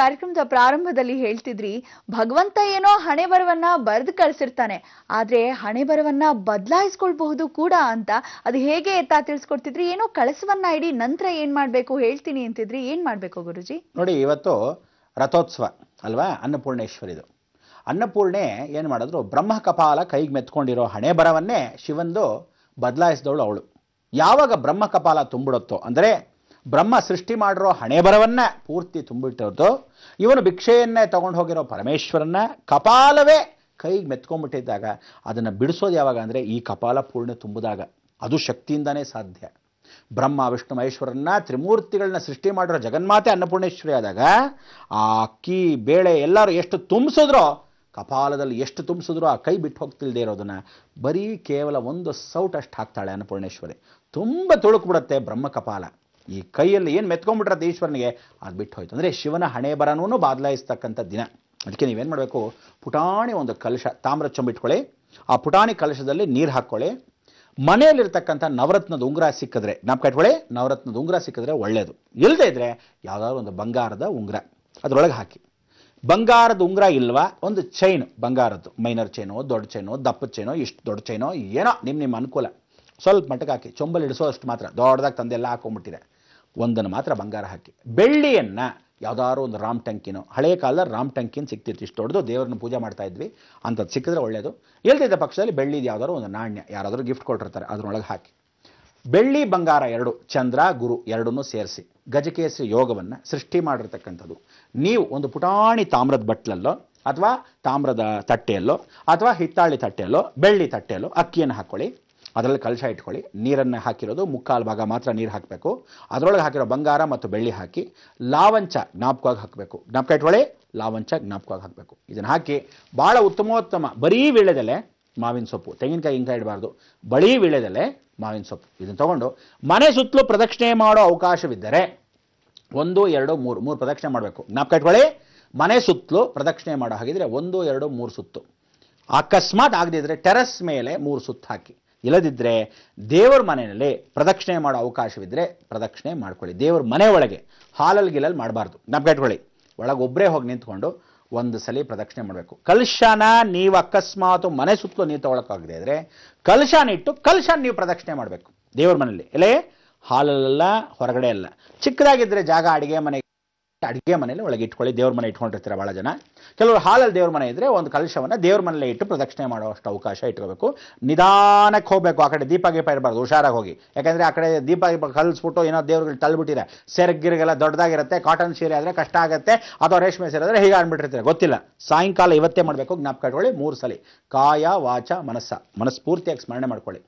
ಕಾರ್ಯಕ್ರಮದ ಪ್ರಾರಂಭದಲ್ಲಿ ಹೇಳ್ತಿದ್ರಿ ಭಗವಂತ ಏನೋ ಹಣೆ ಬರವನ್ನ ಬರೆದು ಕಳಿಸಿರ್ತಾನೆ, ಆದ್ರೆ ಹಣೆ ಬರವನ್ನ ಬದಲಾಯಿಸ್ಕೊಳ್ಬಹುದು ಕೂಡ ಅಂತ. ಅದು ಹೇಗೆ ಅಂತ ತಿಳಿಸ್ಕೊಡ್ತಿದ್ರಿ. ಏನೋ ಕಳಸವನ್ನ ಇಡಿ ನಂತರ ಏನ್ ಮಾಡ್ಬೇಕು ಹೇಳ್ತೀನಿ ಅಂತಿದ್ರಿ. ಏನ್ ಮಾಡ್ಬೇಕು ಗುರುಜಿ? ನೋಡಿ, ಇವತ್ತು ರಥೋತ್ಸವ ಅಲ್ವಾ, ಅನ್ನಪೂರ್ಣೇಶ್ವರಿದು. ಅನ್ನಪೂರ್ಣೆ ಏನು ಮಾಡಿದ್ರು, ಬ್ರಹ್ಮ ಕಪಾಲ ಕೈಗೆ ಮೆತ್ಕೊಂಡಿರೋ ಹಣೆ ಬರವನ್ನೇ ಶಿವಂದು ಬದಲಾಯಿಸಿದವಳು ಅವಳು. ಯಾವಾಗ ಬ್ರಹ್ಮ ಕಪಾಲ ತುಂಬಿಡುತ್ತೋ, ಅಂದರೆ ಬ್ರಹ್ಮ ಸೃಷ್ಟಿ ಮಾಡಿರೋ ಹಣೆ ಬರವನ್ನ ಪೂರ್ತಿ ತುಂಬಿಟ್ಟಿರುತ್ತೋ, ಇವನು ಭಿಕ್ಷೆಯನ್ನೇ ತಗೊಂಡು ಹೋಗಿರೋ ಪರಮೇಶ್ವರನ್ನ ಕಪಾಲವೇ ಕೈಗೆ ಮೆತ್ಕೊಂಡ್ಬಿಟ್ಟಿದ್ದಾಗ ಅದನ್ನು ಬಿಡಿಸೋದು ಯಾವಾಗ ಅಂದರೆ ಈ ಕಪಾಲ ಪೂರ್ಣ ತುಂಬಿದಾಗ. ಅದು ಶಕ್ತಿಯಿಂದಾನೇ ಸಾಧ್ಯ. ಬ್ರಹ್ಮ ವಿಷ್ಣು ಮಹೇಶ್ವರನ್ನ ತ್ರಿಮೂರ್ತಿಗಳನ್ನ ಸೃಷ್ಟಿ ಮಾಡಿರೋ ಜಗನ್ಮಾತೆ ಅನ್ನಪೂರ್ಣೇಶ್ವರಿ ಆದಾಗ ಆ ಅಕ್ಕಿ ಬೇಳೆ ಎಲ್ಲರೂ ಎಷ್ಟು ತುಂಬಿಸಿದ್ರೋ, ಕಪಾಲದಲ್ಲಿ ಎಷ್ಟು ತುಂಬಿಸಿದ್ರು ಆ ಕೈ ಬಿಟ್ಟು ಹೋಗ್ತಿಲ್ದೇ ಇರೋದನ್ನ ಬರೀ ಕೇವಲ ಒಂದು ಸೌಟ್ ಅಷ್ಟು ಹಾಕ್ತಾಳೆ ಅನ್ನಪೂರ್ಣೇಶ್ವರಿ. ತುಂಬ ತುಳುಕ್ಬಿಡುತ್ತೆ ಬ್ರಹ್ಮ ಕಪಾಲ. ಈ ಕೈಯಲ್ಲಿ ಏನು ಮೆತ್ಕೊಂಡ್ಬಿಟ್ರತ್ತೆ ಈಶ್ವರನಿಗೆ, ಅದು ಬಿಟ್ಟು ಹೋಯ್ತು. ಅಂದರೆ ಶಿವನ ಹಣೆ ಬರನೂ ಬದಲಾಯಿಸ್ತಕ್ಕಂಥ ದಿನ. ಅದಕ್ಕೆ ನೀವೇನು ಮಾಡಬೇಕು, ಪುಟಾಣಿ ಒಂದು ಕಲಶ ತಾಮ್ರ ಚೊಂಬಿಟ್ಕೊಳ್ಳಿ. ಆ ಪುಟಾಣಿ ಕಲಶದಲ್ಲಿ ನೀರು ಹಾಕ್ಕೊಳ್ಳಿ. ಮನೆಯಲ್ಲಿರ್ತಕ್ಕಂಥ ನವರತ್ನದ ಉಂಗುರ ಸಿಕ್ಕಿದ್ರೆ ಜ್ಞಾಪಕ ಇಟ್ಕೊಳ್ಳಿ, ನವರತ್ನದ ಉಂಗುರ ಸಿಕ್ಕಿದ್ರೆ ಒಳ್ಳೆಯದು. ಇಲ್ಲದೇ ಇದ್ರೆ ಯಾವುದಾದ್ರು ಒಂದು ಬಂಗಾರದ ಉಂಗುರ ಅದರೊಳಗೆ ಹಾಕಿ. ಬಂಗಾರದ ಉಂಗುರ ಇಲ್ವಾ, ಒಂದು ಚೈನ್ ಬಂಗಾರದ್ದು, ಮೈನರ್ ಚೈನೋ ದೊಡ್ಡ ಚೈನೋ ದಪ್ಪದ ಚೈನೋ ಇಷ್ಟು ದೊಡ್ಡ ಚೈನೋ ಏನೋ ನಿಮ್ಮ ಅನುಕೂಲ, ಸ್ವಲ್ಪ ಮಟ್ಟಕ್ಕೆ ಹಾಕಿ. ಚೊಂಬಲ್ಲಿ ಇಡಿಸೋಷ್ಟು ಮಾತ್ರ, ದೊಡ್ಡದಾಗಿ ತಂದೆಲ್ಲ ಹಾಕೊಂಡ್ಬಿಟ್ಟಿದೆ, ಒಂದನ್ನು ಮಾತ್ರ ಬಂಗಾರ ಹಾಕಿ. ಬೆಳ್ಳಿಯನ್ನು ಯಾವುದಾದ್ರು ಒಂದು ರಾಮ್ ಟಂಕಿನೋ, ಹಳೆಯ ಕಾಲದಲ್ಲಿ ರಾಮ್ ಟಂಕಿನ ಸಿಕ್ತಿತ್ತು, ಇಷ್ಟು ದೊಡ್ಡದು, ದೇವ್ರನ್ನ ಪೂಜೆ ಮಾಡ್ತಾ ಇದ್ವಿ, ಅಂಥದ್ದು ಸಿಕ್ಕಿದ್ರೆ ಒಳ್ಳೆಯದು. ಇಲ್ದಿದ್ದ ಪಕ್ಷದಲ್ಲಿ ಬೆಳ್ಳಿದು ಯಾವುದಾದ್ರು ಒಂದು ನಾಣ್ಯ ಯಾರಾದರೂ ಗಿಫ್ಟ್ ಕೊಟ್ಟಿರ್ತಾರೆ ಅದರೊಳಗೆ ಹಾಕಿ. ಬೆಳ್ಳಿ ಬಂಗಾರ ಎರಡು, ಚಂದ್ರ ಗುರು ಎರಡನ್ನೂ ಸೇರಿಸಿ ಗಜಕೇಸರಿ ಯೋಗವನ್ನು ಸೃಷ್ಟಿ ಮಾಡಿರ್ತಕ್ಕಂಥದ್ದು. ನೀವು ಒಂದು ಪುಟಾಣಿ ತಾಮ್ರದ ಬಟ್ಲಲ್ಲೋ ಅಥವಾ ತಾಮ್ರದ ತಟ್ಟೆಯಲ್ಲೋ ಅಥವಾ ಹಿತ್ತಾಳಿ ತಟ್ಟೆಯಲ್ಲೋ ಬೆಳ್ಳಿ ತಟ್ಟೆಯಲ್ಲೋ ಅಕ್ಕಿಯನ್ನು ಹಾಕ್ಕೊಳ್ಳಿ. ಅದರಲ್ಲಿ ಕಲಶ ಇಟ್ಕೊಳ್ಳಿ. ನೀರನ್ನು ಹಾಕಿರೋದು ಮುಕ್ಕಾಲು ಭಾಗ ಮಾತ್ರ ನೀರು ಹಾಕಬೇಕು. ಅದರೊಳಗೆ ಹಾಕಿರೋ ಬಂಗಾರ ಮತ್ತು ಬೆಳ್ಳಿ ಹಾಕಿ ಲಾವಂಚ ಜ್ಞಾಪಕವಾಗಿ ಹಾಕಬೇಕು. ಜ್ಞಾಪಕ ಇಟ್ಕೊಳ್ಳಿ, ಲಾವಂಚ ಜ್ಞಾಪಕವಾಗಿ ಹಾಕಬೇಕು. ಇದನ್ನು ಹಾಕಿ ಭಾಳ ಉತ್ತಮೋತ್ತಮ ಬರೀ ವೀಳ್ಯದೆಲೆ ಮಾವಿನ ಸೊಪ್ಪು, ತೆಂಗಿನಕಾಯಿ ಹಿಂಗೆ ಇಡಬಾರ್ದು, ಬರೀ ವೀಳ್ಯದೆಲೆ ಮಾವಿನ ಸೊಪ್ಪು ಇದನ್ನು ತಗೊಂಡು ಮನೆ ಸುತ್ತಲೂ ಪ್ರದಕ್ಷಿಣೆ ಮಾಡೋ ಅವಕಾಶವಿದ್ದರೆ 1 2 3 ಪ್ರದಕ್ಷಿಣೆ ಮಾಡಬೇಕು. ಜ್ಞಾಪಕ ಇಟ್ಕೊಳ್ಳಿ, ಮನೆ ಸುತ್ತಲೂ ಪ್ರದಕ್ಷಿಣೆ ಮಾಡೋ ಹಾಗಿದ್ರೆ 1 2 3 ಸುತ್ತು. ಅಕಸ್ಮಾತ್ ಆಗದಿದ್ರೆ ಟೆರಸ್ ಮೇಲೆ 3 ಸುತ್ತು ಹಾಕಿ. ಇಲ್ಲದಿದ್ದರೆ ದೇವರ ಮನೆಯಲ್ಲಿ ಪ್ರದಕ್ಷಿಣೆ ಮಾಡೋ ಅವಕಾಶವಿದ್ದರೆ ಪ್ರದಕ್ಷಿಣೆ ಮಾಡ್ಕೊಳ್ಳಿ. ದೇವ್ರ ಮನೆ ಒಳಗೆ ಹಾಲಲ್ಲಿ ಗಿಲಲ್ಲಿ ಮಾಡಬಾರ್ದು. ಜ್ಞಾಪಕ ಇಟ್ಕೊಳ್ಳಿ, ಒಳಗೆ ಒಬ್ಬರೇ ಹೋಗಿ ನಿಂತ್ಕೊಂಡು ಒಂದು ಸಲ ಪ್ರದಕ್ಷಿಣೆ ಮಾಡಬೇಕು. ಕಲಶನ ನೀವು ಅಕಸ್ಮಾತ್ ಮನೆ ಸುತ್ತಲೂ ನೀವು ತಗೊಳಕ್ಕಾಗದೇ ಇದ್ರೆ ಕಲಶನ ಇಟ್ಟು ಕಲಶನ ನೀವು ಪ್ರದಕ್ಷಿಣೆ ಮಾಡಬೇಕು ದೇವ್ರ ಮನೆಯಲ್ಲಿ. ಎಲ್ಲೇ ಹಾಲಲ್ಲ, ಹೊರಗಡೆ ಅಲ್ಲ. ಚಿಕ್ಕದಾಗಿದ್ದರೆ ಜಾಗ ಅಡುಗೆ ಮನೆಯಲ್ಲಿ ಒಳಗೆ ಇಟ್ಕೊಳ್ಳಿ. ದೇವ್ರ ಮನೆ ಇಟ್ಕೊಂಡಿರ್ತೀರ ಭಾಳ ಜನ. ಕೆಲವರು ಹಾಲಲ್ಲಿ ದೇವ್ರ ಮನೆ ಇದ್ದರೆ ಒಂದು ಕಲಶವನ್ನು ದೇವ್ರ ಮನೆಯಲ್ಲೇ ಇಟ್ಟು ಪ್ರದಕ್ಷಿಣೆ ಮಾಡುವಷ್ಟು ಅವಕಾಶ ಇಟ್ಕೋಬೇಕು. ನಿಧಾನಕ್ಕೆ ಹೋಗಬೇಕು. ಆ ಕಡೆ ದೀಪ ಗೀಪ ಇರಬಾರ್ದು, ಹುಷಾರಾಗಿ ಹೋಗಿ. ಯಾಕಂದರೆ ಆ ಕಡೆ ದೀಪ ಕಲಿಸ್ಬಿಟ್ಟು ಏನೋ ದೇವ್ರಿಗೆ ತಳ್ಳಿಬಿಟ್ಟಿದೆ, ಸೆರಗಿರಿಗೆಲ್ಲ ದೊಡ್ಡದಾಗಿರುತ್ತೆ, ಕಾಟನ್ ಸೀರೆ ಆದರೆ ಕಷ್ಟ ಆಗುತ್ತೆ, ಅಥವಾ ರೇಷ್ಮೆ ಸೀರೆ ಆದರೆ ಹೀಗೆ ಅಂದ್ಬಿಟ್ಟಿರ್ತಾರೆ, ಗೊತ್ತಿಲ್ಲ. ಸಾಯಂಕಾಲ ಇವತ್ತೇ ಮಾಡಬೇಕು. ಜ್ಞಾಪಕ ಇಟ್ಕೊಳ್ಳಿ, 3 ಸಲ ಕಾಯ ವಾಚ ಮನಸ್ಫೂರ್ತಿಯಾಗಿ ಸ್ಮರಣೆ ಮಾಡ್ಕೊಳ್ಳಿ.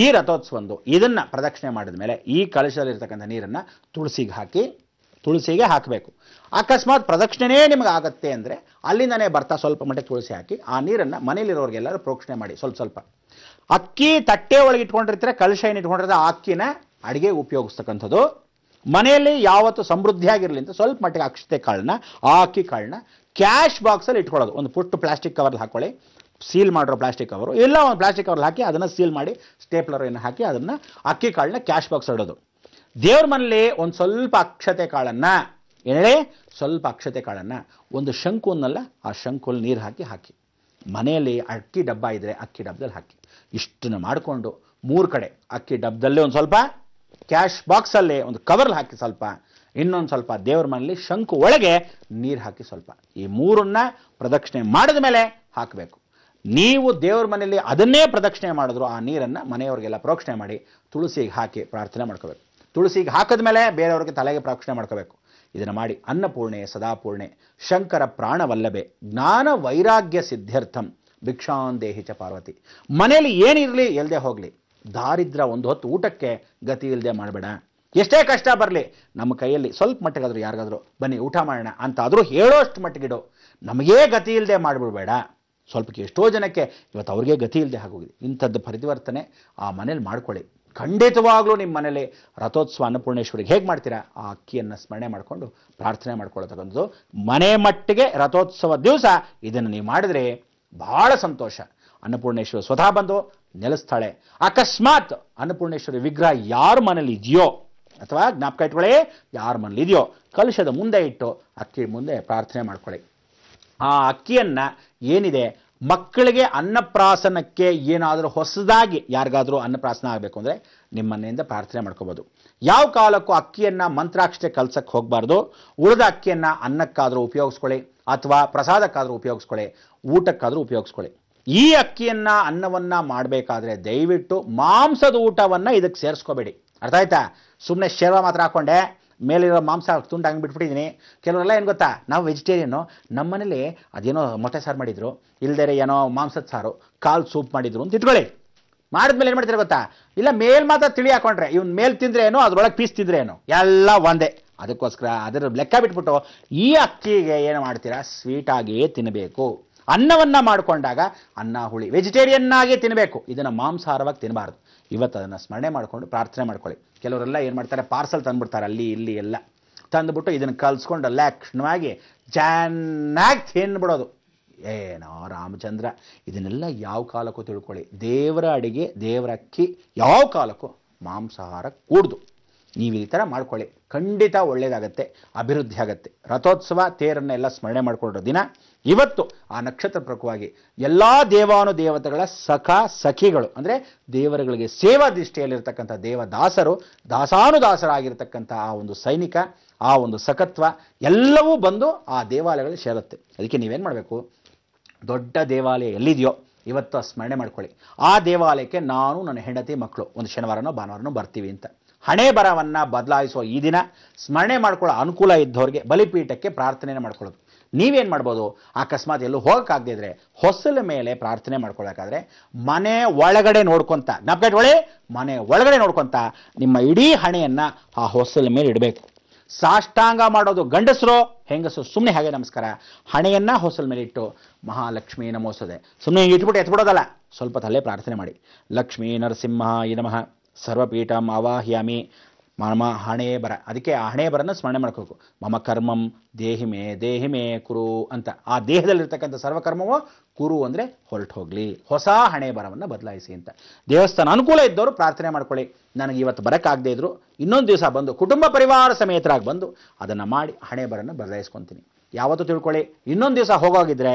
ಈ ರಥೋತ್ಸವಂದು ಇದನ್ನು ಪ್ರದಕ್ಷಿಣೆ ಮಾಡಿದ ಮೇಲೆ ಈ ಕಲಶದಲ್ಲಿರ್ತಕ್ಕಂಥ ನೀರನ್ನು ತುಳಸಿಗೆ ಹಾಕಬೇಕು. ಅಕಸ್ಮಾತ್ ಪ್ರದಕ್ಷಿಣೆ ನಿಮಗೆ ಆಗುತ್ತೆ ಅಂದರೆ ಅಲ್ಲಿಂದನೇ ಬರ್ತಾ ಸ್ವಲ್ಪ ಮಟ್ಟಿಗೆ ತುಳಸಿ ಹಾಕಿ ಆ ನೀರನ್ನು ಮನೇಲಿರೋರಿಗೆಲ್ಲರೂ ಪ್ರೋಕ್ಷಣೆ ಮಾಡಿ. ಸ್ವಲ್ಪ ಅಕ್ಕಿ ತಟ್ಟೆ ಒಳಗೆ ಇಟ್ಕೊಂಡಿರ್ತಾರೆ, ಕಲಶ ಏನು ಇಟ್ಕೊಂಡಿರ್ತಾರೆ, ಆ ಅಕ್ಕಿನ ಅಡುಗೆಗೆ ಉಪಯೋಗಿಸ್ತಕ್ಕಂಥದ್ದು. ಮನೆಯಲ್ಲಿ ಯಾವತ್ತು ಸಮೃದ್ಧಿಯಾಗಿರಲಿ ಅಂತ ಸ್ವಲ್ಪ ಮಟ್ಟಿಗೆ ಅಕ್ಷತೆ ಕಾಳನ್ನ, ಆ ಅಕ್ಕಿ ಕಾಳನ್ನ ಕ್ಯಾಶ್ ಬಾಕ್ಸಲ್ಲಿ ಇಟ್ಕೊಳ್ಳೋದು. ಒಂದು ಪುಟ್ಟು ಪ್ಲಾಸ್ಟಿಕ್ ಕವರ್ಲ್ಲಿ ಹಾಕೊಳ್ಳಿ, ಸೀಲ್ ಮಾಡಿರೋ ಪ್ಲಾಸ್ಟಿಕ್ ಕವರು ಇಲ್ಲ, ಒಂದು ಪ್ಲಾಸ್ಟಿಕ್ ಕವರ್ಲ್ಲಿ ಹಾಕಿ ಅದನ್ನು ಸೀಲ್ ಮಾಡಿ ಸ್ಟೇಪ್ಲರ್ ಏನು ಹಾಕಿ ಅದನ್ನು ಅಕ್ಕಿ ಕಾಳನ್ನ ಕ್ಯಾಶ್ ಬಾಕ್ಸ್ ಇಡೋದು. ದೇವ್ರ ಮನೇಲಿ ಒಂದು ಸ್ವಲ್ಪ ಅಕ್ಷತೆ ಕಾಳನ್ನು ಸ್ವಲ್ಪ ಅಕ್ಷತೆ ಕಾಳನ್ನು ಒಂದು ಶಂಕುನಲ್ಲ, ಆ ಶಂಕುಲ್ಲಿ ನೀರು ಹಾಕಿ ಮನೆಯಲ್ಲಿ ಅಕ್ಕಿ ಡಬ್ಬ ಇದ್ದರೆ ಅಕ್ಕಿ ಡಬ್ಬದಲ್ಲಿ ಹಾಕಿ. ಇಷ್ಟನ್ನು ಮಾಡಿಕೊಂಡು 3 ಕಡೆ ಅಕ್ಕಿ ಡಬ್ಬದಲ್ಲೇ ಒಂದು ಸ್ವಲ್ಪ, ಕ್ಯಾಶ್ ಬಾಕ್ಸಲ್ಲೇ ಒಂದು ಕವರ್ಲ್ಲಿ ಹಾಕಿ ಸ್ವಲ್ಪ, ಇನ್ನೊಂದು ಸ್ವಲ್ಪ ದೇವ್ರ ಮನೆಯಲ್ಲಿ ಶಂಕು ಒಳಗೆ ನೀರು ಹಾಕಿ ಸ್ವಲ್ಪ. ಈ 3ನ್ನ ಪ್ರದಕ್ಷಿಣೆ ಮಾಡಿದ ಮೇಲೆ ಹಾಕಬೇಕು. ನೀವು ದೇವ್ರ ಮನೆಯಲ್ಲಿ ಅದನ್ನೇ ಪ್ರದಕ್ಷಿಣೆ ಮಾಡಿದ್ರು ಆ ನೀರನ್ನು ಮನೆಯವರಿಗೆಲ್ಲ ಪ್ರೋಕ್ಷಣೆ ಮಾಡಿ ತುಳಸಿಗೆ ಹಾಕಿ ಪ್ರಾರ್ಥನೆ ಮಾಡ್ಕೋಬೇಕು. ತುಳಸಿಗೆ ಹಾಕಿದ ಮೇಲೆ ಬೇರೆಯವ್ರಿಗೆ ತಲೆಗೆ ಪ್ರೋಕ್ಷಣೆ ಮಾಡ್ಕೋಬೇಕು. ಇದನ್ನು ಮಾಡಿ ಅನ್ನಪೂರ್ಣೆ ಸದಾಪೂರ್ಣೆ ಶಂಕರ ಪ್ರಾಣವಲ್ಲಭೆ ಜ್ಞಾನ ವೈರಾಗ್ಯ ಸಿದ್ಧಾರ್ಥಂ ಭಿಕ್ಷಾಂದೇಹಿ ಚ ಪಾರ್ವತಿ. ಮನೆಯಲ್ಲಿ ಏನಿರಲಿ ಎಲ್ಲದೆ ಹೋಗಲಿ, ದಾರಿದ್ರ ಒಂದು ಹೊತ್ತು ಊಟಕ್ಕೆ ಗತಿ ಇಲ್ಲದೆ ಮಾಡಬೇಡ. ಎಷ್ಟೇ ಕಷ್ಟ ಬರಲಿ ನಮ್ಮ ಕೈಯಲ್ಲಿ ಸ್ವಲ್ಪ ಮಟ್ಟಿಗಾದರೂ ಯಾರಿಗಾದರೂ ಬನ್ನಿ ಊಟ ಮಾಡೋಣ ಅಂತಾದರೂ ಹೇಳೋಷ್ಟು ಮಟ್ಟಿಗಿಡು. ನಮಗೇ ಗತಿ ಇಲ್ಲದೆ ಮಾಡಿಬಿಡ್ಬೇಡ. ಸ್ವಲ್ಪಕ್ಕೆ ಎಷ್ಟೋ ಜನಕ್ಕೆ ಇವತ್ತು ಅವ್ರಿಗೆ ಗತಿ ಇಲ್ಲದೆ ಆಗೋಗಿದೆ. ಇಂಥದ್ದು ಪರಿವರ್ತನೆ ಆ ಮನೇಲಿ ಮಾಡ್ಕೊಳ್ಳಿ. ಖಂಡಿತವಾಗ್ಲೂ ನಿಮ್ಮ ಮನೇಲಿ ರಥೋತ್ಸವ ಅನ್ನಪೂರ್ಣೇಶ್ವರಿಗೆ ಹೇಗೆ ಮಾಡ್ತೀರಾ, ಆ ಅಕ್ಕಿಯನ್ನು ಸ್ಮರಣೆ ಮಾಡಿಕೊಂಡು ಪ್ರಾರ್ಥನೆ ಮಾಡ್ಕೊಳ್ಳತಕ್ಕಂಥದ್ದು. ಮನೆ ಮಟ್ಟಿಗೆ ರಥೋತ್ಸವ ದಿವಸ ಇದನ್ನು ನೀವು ಮಾಡಿದ್ರೆ ಬಹಳ ಸಂತೋಷ. ಅನ್ನಪೂರ್ಣೇಶ್ವರಿ ಸ್ವತಃ ಬಂದು ನೆಲೆಸ್ತಾಳೆ. ಅಕಸ್ಮಾತ್ ಅನ್ನಪೂರ್ಣೇಶ್ವರಿ ವಿಗ್ರಹ ಯಾರ ಮನೇಲಿ ಇದೆಯೋ ಅಥವಾ ಜ್ಞಾಪಕ ಇಟ್ಕೊಳ್ಳಿ, ಯಾರ ಮನೇಲಿ ಇದೆಯೋ ಕಲಶದ ಮುಂದೆ ಇಟ್ಟು ಅಕ್ಕಿ ಮುಂದೆ ಪ್ರಾರ್ಥನೆ ಮಾಡ್ಕೊಳ್ಳಿ. ಆ ಅಕ್ಕಿಯನ್ನ ಏನಿದೆ ಮಕ್ಕಳಿಗೆ ಅನ್ನಪ್ರಾಸನಕ್ಕೆ ಏನಾದರೂ ಹೊಸದಾಗಿ ಯಾರಿಗಾದರೂ ಅನ್ನಪ್ರಾಸನ ಆಗಬೇಕು ಅಂದರೆ ನಿಮ್ಮ ಮನೆಯಿಂದ ಪ್ರಾರ್ಥನೆ ಮಾಡ್ಕೋಬೋದು. ಯಾವ ಕಾಲಕ್ಕೂ ಅಕ್ಕಿಯನ್ನ ಮಂತ್ರಾಕ್ಷತೆ ಕಲ್ಸಕ್ಕೆ ಹೋಗಬಾರ್ದು. ಉಳಿದ ಅಕ್ಕಿಯನ್ನ ಅನ್ನಕ್ಕಾದರೂ ಉಪಯೋಗಿಸ್ಕೊಳ್ಳಿ, ಅಥವಾ ಪ್ರಸಾದಕ್ಕಾದರೂ ಉಪಯೋಗಿಸ್ಕೊಳ್ಳಿ, ಊಟಕ್ಕಾದರೂ ಉಪಯೋಗಿಸ್ಕೊಳ್ಳಿ. ಈ ಅಕ್ಕಿಯನ್ನ ಅನ್ನವನ್ನ ಮಾಡಬೇಕಾದ್ರೆ ದಯವಿಟ್ಟು ಮಾಂಸದ ಊಟವನ್ನ ಇದಕ್ಕೆ ಸೇರಿಸ್ಕೋಬೇಡಿ. ಅರ್ಥ ಆಯ್ತಾ? ಸುಮ್ಮನೆ ಶೇರ್ವ ಮಾತ್ರ ಹಾಕೊಂಡೆ ಮೇಲಿರೋ ಮಾಂಸ ತುಂಡು ಹಂಗೆ ಬಿಟ್ಬಿಟ್ಟಿದ್ದೀನಿ. ಕೆಲವರೆಲ್ಲ ಏನು ಗೊತ್ತಾ, ನಾವು ವೆಜಿಟೇರಿಯನ್ನು, ನಮ್ಮ ಮನೇಲಿ ಅದೇನೋ ಮೊಟ್ಟೆ ಸಾರು ಮಾಡಿದ್ರು, ಇಲ್ದೇರೆ ಏನೋ ಮಾಂಸದ ಸಾರು, ಕಾಲು ಸೂಪ್ ಮಾಡಿದ್ರು ಅಂತ ಇಟ್ಕೊಳ್ಳಿ. ಮಾಡಿದ್ಮೇಲೆ ಏನು ಮಾಡ್ತೀರಾ ಗೊತ್ತಾ, ಇಲ್ಲ ಮೇಲ್ ಮಾತ್ರ ತಿಳಿ ಹಾಕೊಂಡ್ರೆ ಇವ್ನ ಮೇಲ್ ತಿಂದ್ರೆ ಏನೋ ಅದ್ರೊಳಗೆ ಪೀಸ್ ತಿಂದ್ರೆ ಏನೋ ಎಲ್ಲ ಒಂದೇ. ಅದಕ್ಕೋಸ್ಕರ ಅದರ ಲೆಕ್ಕ ಬಿಟ್ಬಿಟ್ಟು ಈ ಅಕ್ಕಿಗೆ ಏನು ಮಾಡ್ತೀರಾ, ಸ್ವೀಟಾಗಿಯೇ ತಿನ್ನಬೇಕು. ಅನ್ನವನ್ನ ಮಾಡಿಕೊಂಡಾಗ ಅನ್ನ ಹುಳಿ ವೆಜಿಟೇರಿಯನ್ ಆಗಿ ತಿನ್ನಬೇಕು, ಇದನ್ನು ಮಾಂಸಾಹಾರವಾಗಿ ತಿನ್ನಬಾರ್ದು. ಇವತ್ತು ಅದನ್ನು ಸ್ಮರಣೆ ಮಾಡಿಕೊಂಡು ಪ್ರಾರ್ಥನೆ ಮಾಡ್ಕೊಳ್ಳಿ. ಕೆಲವರೆಲ್ಲ ಏನು ಮಾಡ್ತಾರೆ, ಪಾರ್ಸಲ್ ತಂದುಬಿಡ್ತಾರೆ, ಅಲ್ಲಿ ಇಲ್ಲಿ ಎಲ್ಲ ತಂದುಬಿಟ್ಟು ಇದನ್ನು ಕಲಿಸ್ಕೊಂಡು ಲಕ್ಷಣವಾಗಿ ಚೆನ್ನಾಗಿ ತಿನ್ಬಿಡೋದು. ಏನೋ ರಾಮಚಂದ್ರ, ಇದನ್ನೆಲ್ಲ ಯಾವ ಕಾಲಕ್ಕೂ ತಿಳ್ಕೊಳ್ಳಿ. ದೇವರ ಅಡಿಗೆ, ದೇವರ ಅಕ್ಕಿ ಯಾವ ಕಾಲಕ್ಕೂ ಮಾಂಸಾಹಾರ ಕೂಡ್ದು. ನೀವು ಈ ಥರ ಮಾಡ್ಕೊಳ್ಳಿ, ಖಂಡಿತ ಒಳ್ಳೆಯದಾಗತ್ತೆ, ಅಭಿವೃದ್ಧಿ ಆಗತ್ತೆ. ರಥೋತ್ಸವ ತೇರನ್ನೆಲ್ಲ ಸ್ಮರಣೆ ಮಾಡಿಕೊಳ್ಳೋ ದಿನ ಇವತ್ತು. ಆ ನಕ್ಷತ್ರ ಪ್ರಕವಾಗಿ ಎಲ್ಲ ದೇವಾನುದೇವತೆಗಳ ಸಖಿಗಳು ಅಂದರೆ ದೇವರುಗಳಿಗೆ ಸೇವಾ ದೃಷ್ಟಿಯಲ್ಲಿರ್ತಕ್ಕಂಥ ದೇವದಾಸರು, ದಾಸಾನುದಾಸರಾಗಿರ್ತಕ್ಕಂಥ ಆ ಒಂದು ಸೈನಿಕ, ಆ ಒಂದು ಸಖತ್ವ ಎಲ್ಲವೂ ಬಂದು ಆ ದೇವಾಲಯಗಳಲ್ಲಿ ಸೇರುತ್ತೆ. ಅದಕ್ಕೆ ನೀವೇನು ಮಾಡಬೇಕು, ದೊಡ್ಡ ದೇವಾಲಯ ಎಲ್ಲಿದೆಯೋ ಇವತ್ತು ಸ್ಮರಣೆ ಮಾಡ್ಕೊಳ್ಳಿ. ಆ ದೇವಾಲಯಕ್ಕೆ ನಾನು, ನನ್ನ ಹೆಂಡತಿ, ಮಕ್ಕಳು ಒಂದು ಶನಿವಾರನೋ ಭಾನುವಾರನೋ ಬರ್ತೀವಿ ಅಂತ ಹಣೆ ಬರವನ್ನ ಬದಲಾಯಿಸುವ ಈ ದಿನ ಸ್ಮರಣೆ ಮಾಡ್ಕೊಳ್ಳೋ ಅನುಕೂಲ ಇದ್ದವ್ರಿಗೆ ಬಲಿಪೀಠಕ್ಕೆ ಪ್ರಾರ್ಥನೆ ಮಾಡ್ಕೊಳ್ಳೋದು. ನೀವೇನು ಮಾಡ್ಬೋದು, ಅಕಸ್ಮಾತ್ ಎಲ್ಲೂ ಹೋಗೋಕ್ಕಾಗದೇ ಇದ್ರೆ ಹೊಸಲ ಮೇಲೆ ಪ್ರಾರ್ಥನೆ ಮಾಡ್ಕೊಳ್ಳೋಕ್ಕಾದ್ರೆ ಮನೆ ಒಳಗಡೆ ನೋಡ್ಕೊಂತ, ಜ್ಞಾಪಕ ಇಟ್ಕೊಳ್ಳಿ, ಮನೆ ಒಳಗಡೆ ನೋಡ್ಕೊಂತ ನಿಮ್ಮ ಇಡೀ ಹಣೆಯನ್ನ ಆ ಹೊಸಲ ಮೇಲೆ ಇಡಬೇಕು. ಸಾಷ್ಟಾಂಗ ಮಾಡೋದು ಗಂಡಸರು, ಹೆಂಗಸರು ಸುಮ್ಮನೆ ಹಾಗೆ ನಮಸ್ಕಾರ, ಹಣೆಯನ್ನ ಹೊಸಲ ಮೇಲೆ ಇಟ್ಟು ಮಹಾಲಕ್ಷ್ಮೀ ನಮೋಸದೆ ಸುಮ್ಮನೆ ಇಟ್ಬಿಟ್ಟು ಎತ್ಬಿಡೋದಲ್ಲ, ಸ್ವಲ್ಪ ತಲೆ ಪ್ರಾರ್ಥನೆ ಮಾಡಿ. ಲಕ್ಷ್ಮೀ ನರಸಿಂಹಾಯ ನಮಃ ಸರ್ವಪೀಠಂ ಆವಾಹ್ಯಾಮಿ. ಮಮ ಹಣೆ ಬರ, ಅದಕ್ಕೆ ಆ ಹಣೆ ಬರನ್ನು ಸ್ಮರಣೆ ಮಾಡ್ಕೋಬೇಕು. ಮಮ ಕರ್ಮಂ ದೇಹಿಮೆ ಕುರು ಅಂತ, ಆ ದೇಹದಲ್ಲಿರ್ತಕ್ಕಂಥ ಸರ್ವಕರ್ಮವೋ ಕುರು ಅಂದರೆ ಹೊರಟು ಹೋಗಲಿ, ಹೊಸ ಹಣೆ ಬರವನ್ನು ಬದಲಾಯಿಸಿ ಅಂತ. ದೇವಸ್ಥಾನ ಅನುಕೂಲ ಇದ್ದವರು ಪ್ರಾರ್ಥನೆ ಮಾಡ್ಕೊಳ್ಳಿ. ನನಗೆ ಇವತ್ತು ಬರೋಕ್ಕಾಗದೇ ಇದ್ರು ಇನ್ನೊಂದು ದಿವಸ ಬಂದು ಕುಟುಂಬ ಪರಿವಾರ ಸಮೇತರಾಗಿ ಬಂದು ಅದನ್ನು ಮಾಡಿ ಹಣೆ ಬರನ್ನು ಬದಲಾಯಿಸ್ಕೊತೀನಿ. ಯಾವತ್ತೂ ತಿಳ್ಕೊಳ್ಳಿ, ಇನ್ನೊಂದು ದಿವಸ ಹೋಗೋಗಿದ್ರೆ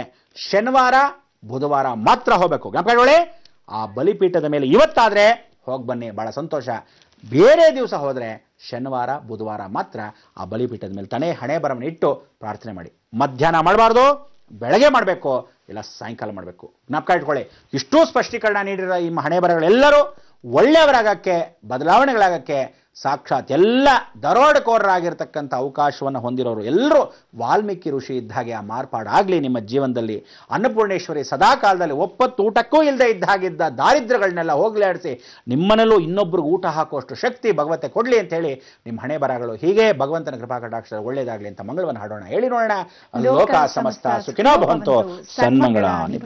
ಶನಿವಾರ ಬುಧವಾರ ಮಾತ್ರ ಹೋಗಬೇಕು. ಜ್ಞಾಪಕ, ಆ ಬಲಿಪೀಠದ ಮೇಲೆ ಇವತ್ತಾದರೆ ಹೋಗಿ ಬನ್ನಿ, ಭಾಳ ಸಂತೋಷ. ಬೇರೆ ದಿವಸ ಹೋದರೆ ಶನಿವಾರ ಬುಧವಾರ ಮಾತ್ರ ಆ ಬಲಿಪೀಠದ ಮೇಲೆ ತಾನೇ ಹಣೆ ಬರವನ್ನು ಇಟ್ಟು ಪ್ರಾರ್ಥನೆ ಮಾಡಿ. ಮಧ್ಯಾಹ್ನ ಮಾಡಬಾರ್ದು, ಬೆಳಗ್ಗೆ ಮಾಡಬೇಕು, ಇಲ್ಲ ಸಾಯಂಕಾಲ ಮಾಡಬೇಕು. ಜ್ಞಾಪಕ ಇಟ್ಕೊಳ್ಳಿ. ಇಷ್ಟೂ ಸ್ಪಷ್ಟೀಕರಣ ನೀಡಿರೋ ಈ ಹಣೆ ಬರಗಳೆಲ್ಲರೂ ಒಳ್ಳೆಯವರಾಗಕ್ಕೆ, ಬದಲಾವಣೆಗಳಾಗಕ್ಕೆ, ಸಾಕ್ಷಾತ್ ಎಲ್ಲ ದರೋಡೆಕೋರರಾಗಿರ್ತಕ್ಕಂಥ ಅವಕಾಶವನ್ನು ಹೊಂದಿರೋರು ಎಲ್ಲರೂ ವಾಲ್ಮೀಕಿ ಋಷಿ ಇದ್ದ ಹಾಗೆ ಆ ಮಾರ್ಪಾಡಾಗಲಿ ನಿಮ್ಮ ಜೀವನದಲ್ಲಿ. ಅನ್ನಪೂರ್ಣೇಶ್ವರಿ ಸದಾ ಕಾಲದಲ್ಲಿ ಒಪ್ಪತ್ತು ಊಟಕ್ಕೂ ಇಲ್ಲದೆ ಇದ್ದ ಹಾಗಿದ್ದ ದಾರಿದ್ರ್ಯಗಳನ್ನೆಲ್ಲ ಹೋಗಲಾಡಿಸಿ ನಿಮ್ಮನಲ್ಲೂ ಇನ್ನೊಬ್ಬರಿಗೆ ಊಟ ಹಾಕುವಷ್ಟು ಶಕ್ತಿ ಭಗವತೆ ಕೊಡಲಿ ಅಂತ ಹೇಳಿ ನಿಮ್ಮ ಹಣೆ ಬರಗಳು ಹೀಗೆ ಭಗವಂತನ ಕೃಪಾ ಕಟಾಕ್ಷ ಒಳ್ಳೆಯದಾಗಲಿ ಅಂತ ಮಂಗಳವನ್ನು ಹಾಡೋಣ. ಹೇಳಿ ನೋಡೋಣ. ಲೋಕ ಸಮಸ್ತ ಸುಖಿನೋ ಭವಂತು, ಸನ್ಮಂಗಳಾನಿ.